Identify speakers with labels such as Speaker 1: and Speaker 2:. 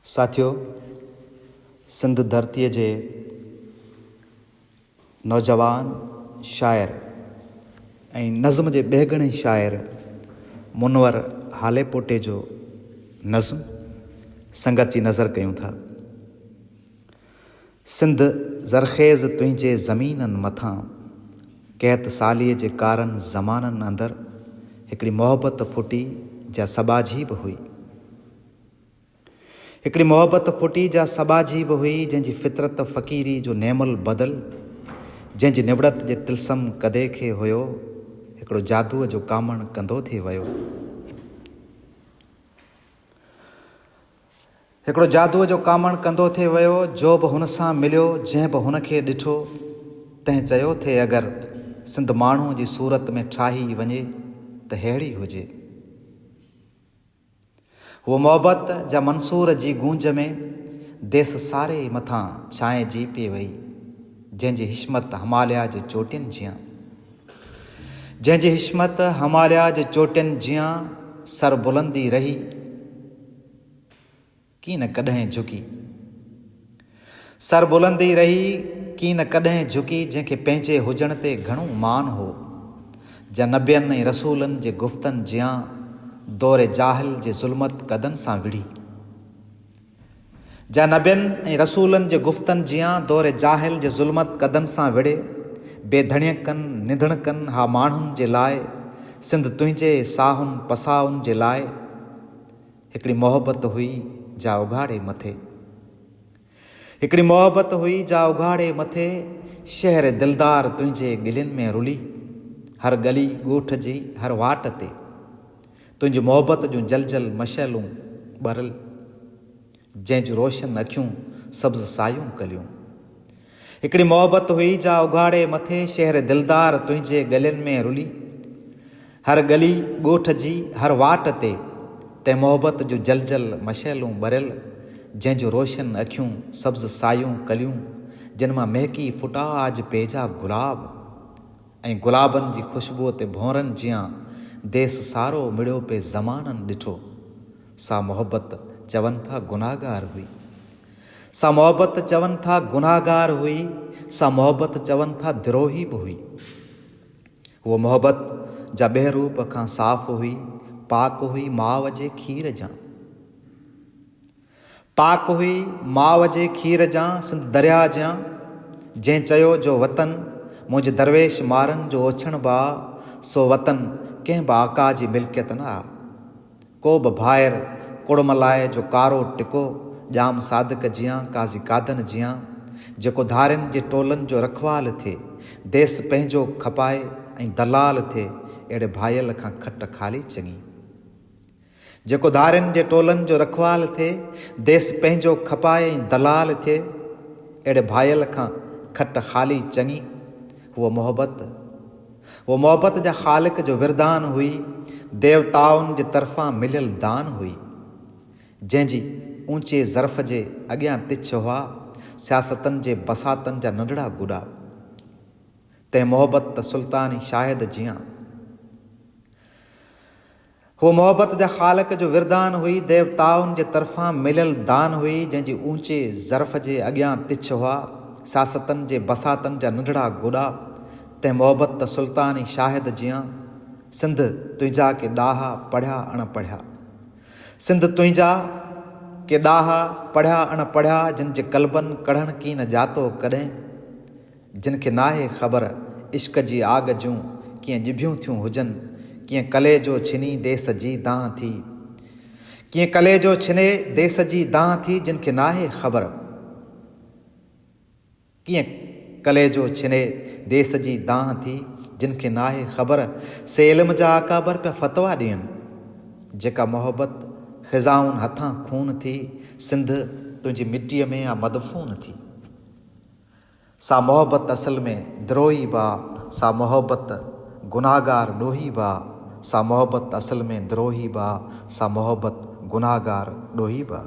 Speaker 1: साथियो, सिंध धरतीअ जे नौजवान शाइर ऐं नज़्म जे ॿेगणे शाइर मुनवर हालेपोटे जो नज़्म संगत जी नज़र कयूं था। सिंध ज़रख़ेज़ तुंहिंजे ज़मीननि मथां कैत सालीअ जे कारनि ज़माननि अंदरि हिकिड़ी मोहबत फुटी जा सबाजी बि हुई। हिकिड़ी मोहबत फुटी जा सबाजी बि हुई, जंहिंजी फितरत फ़क़ीरी जो नेमल बदल, जंहिंजी निवड़त जे तिलसम कदे खे हुयो हिकिड़ो जादूअ जो कामण कंदो थी वियो। हिकिड़ो जादूअ जो कामण कंदो थी वियो, जो बि हुन सां मिलियो, जंहिं बि हुनखे ॾिठो, तंहिं चयो थे अगरि सिंध माण्हू जी सूरत में ठाही वञे त अहिड़ी हुजे। उहो मोहबत जा मंसूर जी गूंज में देस सारे मथां छांइजी पई वई, जंहिंजी हिश्मत हिमालया जे चोटियुनि जियां, जंहिंजी हिश्मत हिमालया जे चोटियुनि जियां सर बुलंदी रही, की न कॾहिं झुकी। सर बुलंदी रही, की न कॾहिं झुकी, जंहिंखे पंहिंजे हुजण ते घणो मान हो। जा नबियनि ऐं रसूलनि जे गुफ़्तनि जियां दौरे जाहिल जे ज़ुल्मत कदनि सां विढ़ी। जा नबियनि ऐं रसूलनि जे गुफ़्तनि जियां दौरे जाहिल जे ज़ुल्मत कदनि सां विढ़े, बेधणियकनि निधणकनि हा माण्हुनि जे लाइ, सिंध तुंहिंजे साहुनि पसाहुनि जे लाइ हिकिड़ी मोहबत हुई जा उघाड़े मथे। हिकिड़ी मोहबत हुई जा उघाड़े मथे, शहर दिलदार तुंहिंजे गिलियुनि में रुली, हर गली ॻोठ जी हर वाट ते तुंहिंजी मोहबत जूं जल जल मशलूं ॿरल, जंहिंजूं रोशन अखियूं सब्ज़ सायूं कलियूं। हिकिड़ी मोहबत हुई जा उघाड़े मथे, शहर दिलदार तुंहिंजे गलियुनि में रुली, हर गली ॻोठ जी हर वाट ते तंहिं मोहबत जूं जल जल मशलूं ॿरियल, जंहिंजूं रोशन अखियूं सब्ज़ सायूं कलियूं, जिन मां महकी फुटा आज पेजा गुलाब, ऐं गुलाबनि जी ख़ुशबूअ ते भौरनि जियां देस सारो मिड़ियो पे ज़माननि ॾिठो। सा मोहबत चवनि था गुनाहगार हुई, सा मोहबत चवनि था गुनाहगार हुई, सा मोहबत चवनि था द्रोही बि हुई। उहो मोहबत जा ॿेहरूप खां साफ़ हुई, पाक हुई माउ जे खीर जां, पाक हुई माउ जे खीर जां, सिंध दरिया जां, जंहिं चयो जो वतन मुंहिंजे दरवेश मारनि जो ओछण बा, सो वतन कंहिं बि आका जी मिल्कियत न आ। को बि भाइर कुड़मलाए जो कारो टिको, ॼाम सादिक जियां काज़ी कादन जियां, जेको धारियुनि जे टोलनि जो रखवाल थिए, देस पंहिंजो खपाए ऐं दलाल थिए, अहिड़े भाइयल खां खट खाली चङी। जेको धारियुनि जे टोलनि जो रखवाल थिए, देस पंहिंजो खपाए ऐं दलाल थिए, अहिड़े भाइयल खां खट खाली चङी। उहो मोहबत जा ख़ालिक जो विरदान हुई, देवताउनि जे तरफ़ां मिलियल दान हुई, जंहिंजी ऊचे ज़र्फ़ जे अॻियां तिछ हुआ सियासतनि जे बसातनि जा नंढड़ा गुॾा। तंहिं मोहबत सुल्तानी शाहिद जियां, उहो मोहबत जा ख़ालिक जो विरदान हुई, देवताउनि जे तरफ़ां मिलियल दान हुई, जंहिंजी ऊचे ज़र्फ़ जे अॻियां तिछ हुआ सियासतनि जे बसातनि जा नंढड़ा गुॾा। तंहिं मोहबत सुल्तानी शाहिद जियां, सिंध तुंहिंजा के ॾाहा पढ़िया अणपढ़िया, सिंध तुंहिंजा के ॾाहा पढ़िया अणपढ़िया, जिन जे कल्बनि कढ़ण की न जातो कॾहिं, जिन खे नाहे ख़बर इश्क जी आग जूं कीअं ॼिभियूं थियूं हुजनि, कीअं कलेजो छिनी देस जी दाह थी, कीअं कलेजो छिने देस जी दाह थी, जिन खे नाहे ख़बर, कीअं कलेजो छिने देस जी दाह थी, जिन खे नाहे ख़बर, से इल्म जा अकाबर पिया फ़तवा ॾियनि, जेका मोहबत ख़िज़ाउनि हथां खून थी, सिंध तुंहिंजी मिटीअ में आ मदफ़ून थी। सा मोहबत असल में द्रोही बा, सा मोहबत गुनाहगार ॾोही बा, सा मोहबत असल में द्रोही बा, सा मोहबत गुनाहगार ॾोही बा।